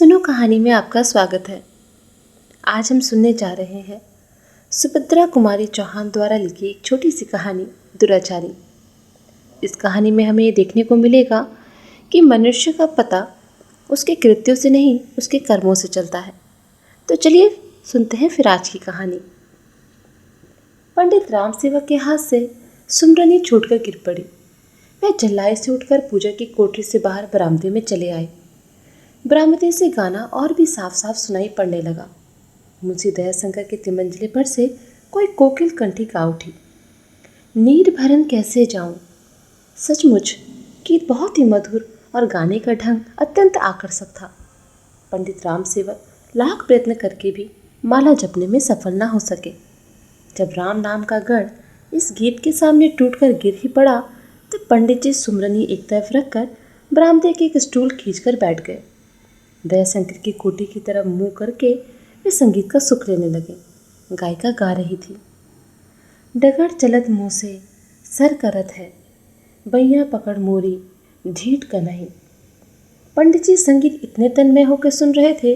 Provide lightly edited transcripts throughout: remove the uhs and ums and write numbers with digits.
सुनो कहानी में आपका स्वागत है। आज हम सुनने जा रहे हैं सुभद्रा कुमारी चौहान द्वारा लिखी एक छोटी सी कहानी दुराचारी। इस कहानी में हमें ये देखने को मिलेगा कि मनुष्य का पता उसके कृत्यों से नहीं उसके कर्मों से चलता है। तो चलिए सुनते हैं फिर आज की कहानी। पंडित राम सेवक के हाथ से सुमरनी छूटकर गिर पड़ी। वह झल्लाए से उठकर पूजा की कोठरी से बाहर बरामदे में चले आए। बरामदे से गाना और भी साफ साफ सुनाई पड़ने लगा। मुंशी दयाशंकर के तिमंजले पर से कोई कोकिल कंठी गा उठी। नीर भरन कैसे जाऊं। सचमुच गीत बहुत ही मधुर और गाने का ढंग अत्यंत आकर्षक था। पंडित राम सेवक लाख प्रयत्न करके भी माला जपने में सफल न हो सके। जब राम नाम का गढ़ इस गीत के सामने टूटकर गिर ही पड़ा तो पंडित जी सुमरनी एक तरफ रखकर बरामदे के एक स्टूल खींचकर बैठ गए। दयाशंकर की कोठी की तरफ मुंह करके वे संगीत का सुख लेने लगे। गायिका गा रही थी। डगर चलत मुँह से सर करत है, बैया पकड़ मोरी ढीठ का नहीं। पंडित जी संगीत इतने तन्मय होकर सुन रहे थे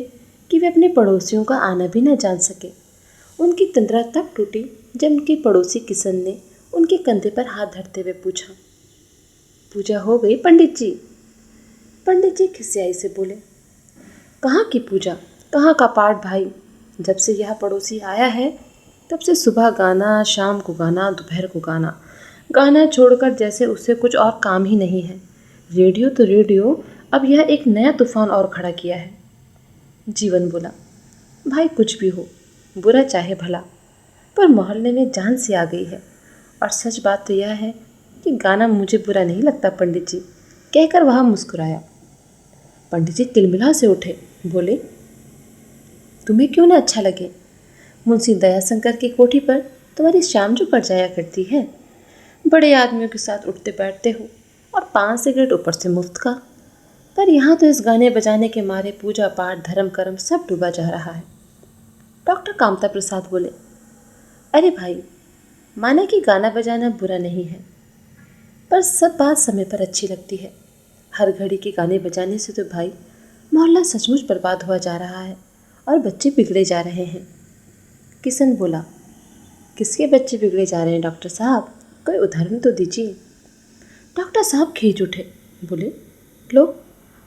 कि वे अपने पड़ोसियों का आना भी न जान सके। उनकी तंद्रा तब टूटी जब उनके पड़ोसी किशन ने उनके कंधे पर हाथ धरते हुए पूछा, पूजा हो गई पंडित जी? पंडित जी खिसियाई से बोले, कहाँ की पूजा, कहाँ का पाठ भाई। जब से यह पड़ोसी आया है तब से सुबह गाना, शाम को गाना, दोपहर को गाना, गाना छोड़कर जैसे उससे कुछ और काम ही नहीं है। रेडियो तो रेडियो, अब यह एक नया तूफान और खड़ा किया है। जीवन बोला, भाई कुछ भी हो, बुरा चाहे भला, पर मोहल्ले में जान सी आ गई है। और सच बात तो यह है कि गाना मुझे बुरा नहीं लगता पंडित जी, कहकर वह मुस्कुराया। पंडित जी तिलमिला से उठे, बोले, तुम्हें क्यों ना अच्छा लगे? मुंशी दयाशंकर की कोठी पर तुम्हारी शाम जो पड़ जाया करती है। बड़े आदमियों के साथ उठते बैठते हो और 5 सिगरेट ऊपर से मुफ्त का। पर यहाँ तो इस गाने बजाने के मारे पूजा पाठ धर्म कर्म सब डूबा जा रहा है। डॉक्टर कामता प्रसाद बोले, अरे भाई, माना कि गाना बजाना बुरा नहीं है, पर सब बात समय पर अच्छी लगती है। हर घड़ी के गाने बजाने से तो भाई मोहल्ला सचमुच बर्बाद हुआ जा रहा है और बच्चे बिगड़े जा रहे हैं। किशन बोला, किसके बच्चे बिगड़े जा रहे हैं डॉक्टर साहब, कोई उदाहरण तो दीजिए। डॉक्टर साहब खींच उठे, बोले, लो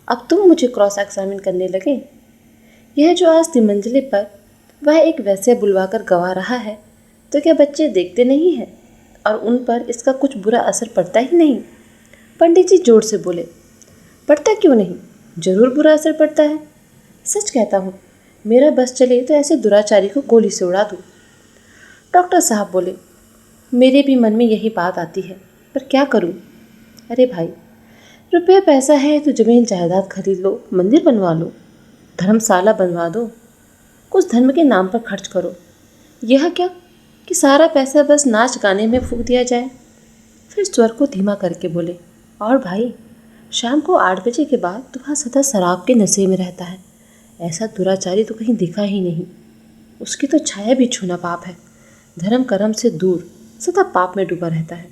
अब तुम मुझे क्रॉस एग्जामिन करने लगे। यह जो आज तिमंजले पर वह एक वैसे बुलवा कर गवा रहा है तो क्या बच्चे देखते नहीं हैं और उन पर इसका कुछ बुरा असर पड़ता ही नहीं? पंडित जी जोर से बोले, पड़ता क्यों नहीं, जरूर बुरा असर पड़ता है। सच कहता हूँ, मेरा बस चले तो ऐसे दुराचारी को गोली से उड़ा दूँ। डॉक्टर साहब बोले, मेरे भी मन में यही बात आती है, पर क्या करूँ? अरे भाई, रुपया पैसा है तो ज़मीन जायदाद खरीद लो, मंदिर बनवा लो, धर्मशाला बनवा दो, कुछ धर्म के नाम पर खर्च करो। यह क्या कि सारा पैसा बस नाच गाने में फूंक दिया जाए। फिर स्वर को धीमा करके बोले, और भाई, शाम को 8 बजे के बाद तो वह सदा शराब के नशे में रहता है। ऐसा दुराचारी तो कहीं दिखा ही नहीं। उसकी तो छाया भी छूना पाप है। धर्म कर्म से दूर सदा पाप में डूबा रहता है।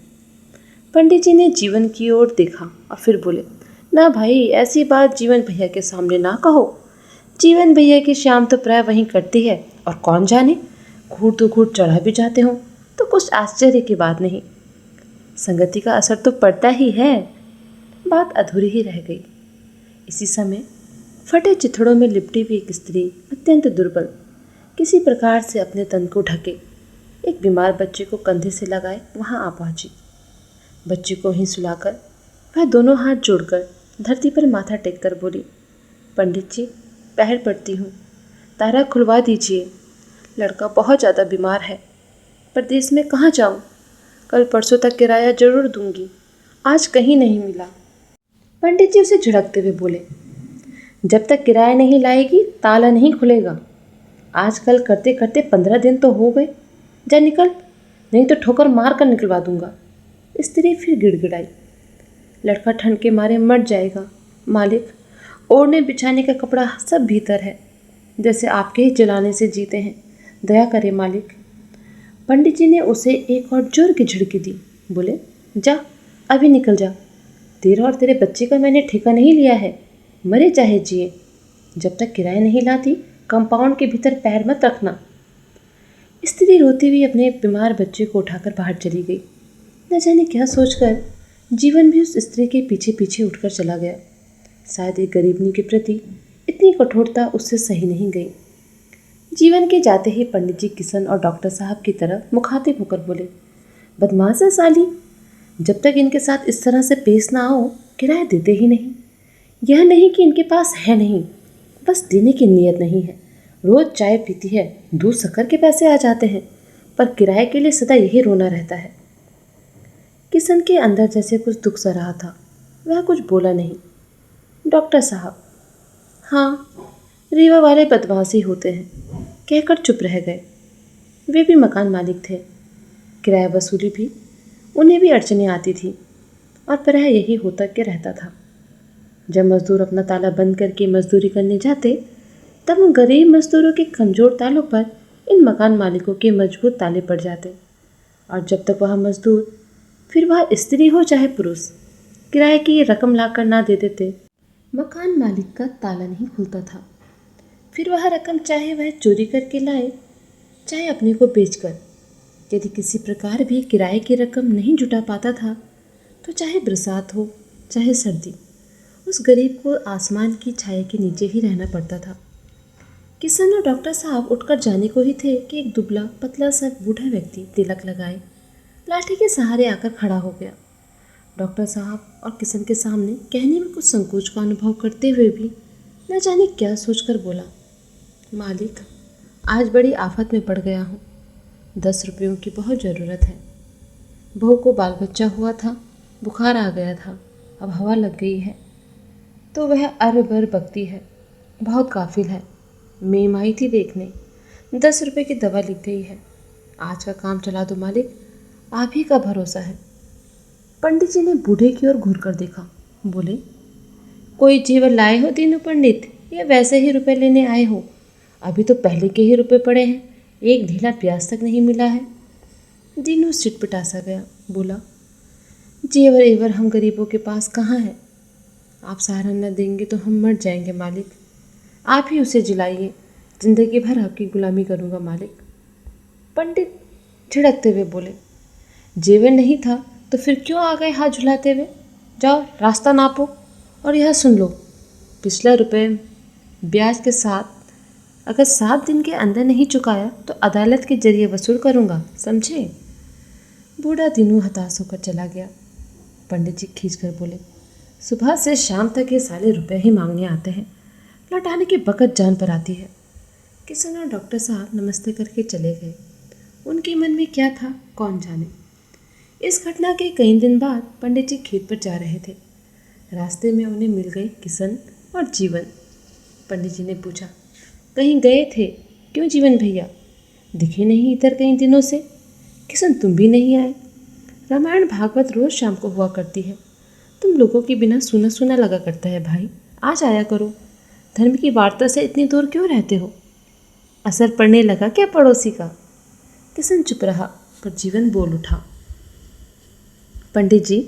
पंडित जी ने जीवन की ओर देखा और फिर बोले, ना भाई, ऐसी बात जीवन भैया के सामने ना कहो। जीवन भैया की शाम तो प्राय वहीं कटती है और कौन जाने घूट तो घूट चढ़ा भी जाते हों तो कुछ आश्चर्य की बात नहीं। संगति का असर तो पड़ता ही है। बात अधूरी ही रह गई। इसी समय फटे चिथड़ों में लिपटी हुई एक स्त्री अत्यंत दुर्बल किसी प्रकार से अपने तन को ढके एक बीमार बच्चे को कंधे से लगाए वहां आ पहुंची। बच्चे को ही सुलाकर वह दोनों हाथ जोड़कर धरती पर माथा टेक कर बोली, पंडित जी, पैर पड़ती हूँ, तारा खुलवा दीजिए। लड़का बहुत ज़्यादा बीमार है। परदेश में कहाँ जाऊँ? कल परसों तक किराया जरूर दूंगी, आज कहीं नहीं मिला। पंडित जी उसे झिड़कते हुए बोले, जब तक किराया नहीं लाएगी ताला नहीं खुलेगा। आजकल करते करते 15 दिन तो हो गए। जा निकल, नहीं तो ठोकर मार कर निकलवा दूंगा। स्त्री फिर गिड़गिड़ाई, लड़का ठंड के मारे मर जाएगा। मालिक, ओढ़ने बिछाने का कपड़ा सब भीतर है, जैसे आपके ही जलाने से जीते हैं, दया करे मालिक। पंडित जी ने उसे एक और जोर की झिड़की दी। बोले, जा अभी निकल जा। तेरा और तेरे बच्चे का मैंने ठेका नहीं लिया है, मरे चाहे जिए। जब तक किराया नहीं लाती कंपाउंड के भीतर पैर मत रखना। स्त्री रोती हुई अपने बीमार बच्चे को उठाकर बाहर चली गई। न जाने क्या सोचकर जीवन भी उस स्त्री के पीछे पीछे उठकर चला गया। शायद एक गरीबनी के प्रति इतनी कठोरता उससे सही नहीं गई। जीवन के जाते ही पंडित जी किशन और डॉक्टर साहब की तरफ मुखातिब होकर बोले, बदमाश है साली, जब तक इनके साथ इस तरह से पेश ना आओ किराया देते ही नहीं। यह नहीं कि इनके पास है नहीं, बस देने की नीयत नहीं है। रोज चाय पीती है, दूध शक्कर के पैसे आ जाते हैं, पर किराए के लिए सदा यही रोना रहता है। किशन के अंदर जैसे कुछ दुख सा रहा था, वह कुछ बोला नहीं। डॉक्टर साहब, हाँ रीवा वाले बदमाश ही होते हैं, कहकर चुप रह गए। वे भी मकान मालिक थे। किराया वसूली भी उन्हें भी अड़चनें आती थी और प्रायः यही होता क्या रहता था। जब मजदूर अपना ताला बंद करके मजदूरी करने जाते तब उन गरीब मजदूरों के कमज़ोर तालों पर इन मकान मालिकों के मजबूत ताले पड़ जाते, और जब तक वह मजदूर, फिर वह स्त्री हो चाहे पुरुष, किराए की रकम लाकर ना दे देते, मकान मालिक का ताला नहीं खुलता था। फिर वह रकम चाहे वह चोरी करके लाए चाहे अपने को बेचकर, यदि किसी प्रकार भी किराए की रकम नहीं जुटा पाता था तो चाहे बरसात हो चाहे सर्दी, उस गरीब को आसमान की छाया के नीचे ही रहना पड़ता था। किशन और डॉक्टर साहब उठकर जाने को ही थे कि एक दुबला पतला सा बूढ़ा व्यक्ति तिलक लगाए लाठी के सहारे आकर खड़ा हो गया। डॉक्टर साहब और किशन के सामने कहने में कुछ संकोच का अनुभव करते हुए भी न जाने क्या सोचकर बोला, मालिक, आज बड़ी आफत में पड़ गया हूँ। 10 रुपयों की बहुत ज़रूरत है। बहू को बाल बच्चा हुआ था, बुखार आ गया था, अब हवा लग गई है तो वह अर बर बकती है, बहुत काफिल है। मेम आई थी देखने, 10 रुपये की दवा लिख गई है। आज का काम चला दो मालिक, आप ही का भरोसा है। पंडित जी ने बूढ़े की ओर घूर कर देखा, बोले, कोई जीवन लाए हो दीनू पंडित, या वैसे ही रुपए लेने आए हो? अभी तो पहले के ही रुपए पड़े हैं, एक ढीला प्याज तक नहीं मिला है। दीनू सिटपिटा सा गया, बोला, जेवर एवर हम गरीबों के पास कहाँ है? आप सहारा न देंगे तो हम मर जाएंगे मालिक। आप ही उसे जिलाइए, जिंदगी भर आपकी गुलामी करूँगा मालिक। पंडित झिड़कते हुए बोले, जेवर नहीं था तो फिर क्यों आ गए हाथ झुलाते हुए? जाओ रास्ता नापो और यह सुन लो, पिछला रुपये ब्याज के साथ अगर 7 दिन के अंदर नहीं चुकाया तो अदालत के जरिए वसूल करूँगा, समझे? बूढ़ा दीनू हताश होकर चला गया। पंडित जी खींच कर बोले, सुबह से शाम तक ये साले रुपए ही मांगने आते हैं, लौटाने की बकत जान पर आती है। किशन और डॉक्टर साहब नमस्ते करके चले गए। उनके मन में क्या था कौन जाने। इस घटना के कई दिन बाद पंडित जी खेत पर जा रहे थे। रास्ते में उन्हें मिल गए किशन और जीवन। पंडित जी ने पूछा, कहीं गए थे? क्यों जीवन भैया दिखे नहीं इधर कई दिनों से? किशन, तुम भी नहीं आए? रामायण भागवत रोज शाम को हुआ करती है, तुम लोगों के बिना सुना सुना लगा करता है भाई, आज आया करो। धर्म की वार्ता से इतनी दूर क्यों रहते हो? असर पड़ने लगा क्या पड़ोसी का? किशन चुप रहा, पर जीवन बोल उठा, पंडित जी,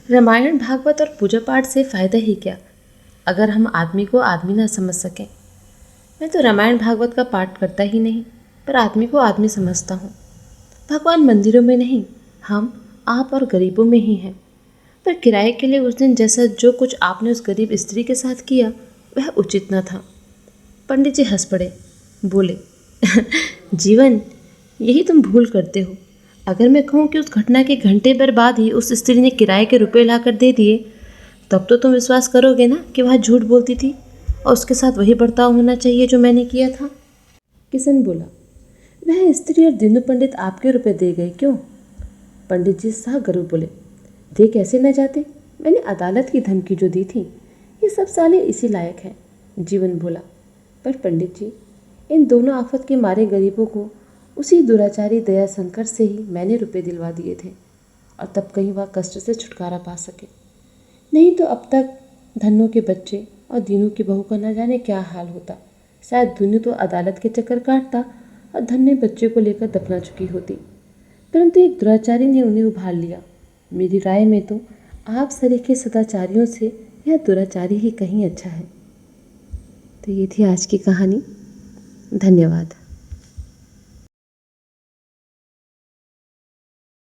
रामायण भागवत और पूजा पाठ से फ़ायदा ही क्या, अगर हम आदमी को आदमी ना समझ सकें। मैं तो रामायण भागवत का पाठ करता ही नहीं, पर आदमी को आदमी समझता हूँ। भगवान मंदिरों में नहीं, हम आप और गरीबों में ही हैं। पर किराए के लिए उस दिन जैसा जो कुछ आपने उस गरीब स्त्री के साथ किया वह उचित न था। पंडित जी हंस पड़े, बोले, जीवन, यही तुम भूल करते हो। अगर मैं कहूँ कि उस घटना के घंटे भर बाद ही उस स्त्री ने किराए के रुपए लाकर दे दिए, तब तो तुम विश्वास करोगे ना कि वह झूठ बोलती थी और उसके साथ वही बर्ताव होना चाहिए जो मैंने किया था। किशन बोला, वह स्त्री और दीनू पंडित आपके रुपए दे गए क्यों? पंडित जी सागरू बोले, दे कैसे न जाते, मैंने अदालत की धमकी जो दी थी, ये सब साले इसी लायक हैं। जीवन बोला, पर पंडित जी, इन दोनों आफत के मारे गरीबों को उसी दुराचारी दया शंकर से ही मैंने रुपए दिलवा दिए थे, और तब कहीं वह कष्ट से छुटकारा पा सके। नहीं तो अब तक धन्नों के बच्चे और दीनू की बहू का न जाने क्या हाल होता। शायद दीनू तो अदालत के चक्कर काटता और धन्य बच्चे को लेकर दफना चुकी होती, परंतु एक दुराचारी ने उन्हें उभार लिया। मेरी राय में तो आप सरीखे सदाचारियों से यह दुराचारी ही कहीं अच्छा है। तो ये थी आज की कहानी। धन्यवाद।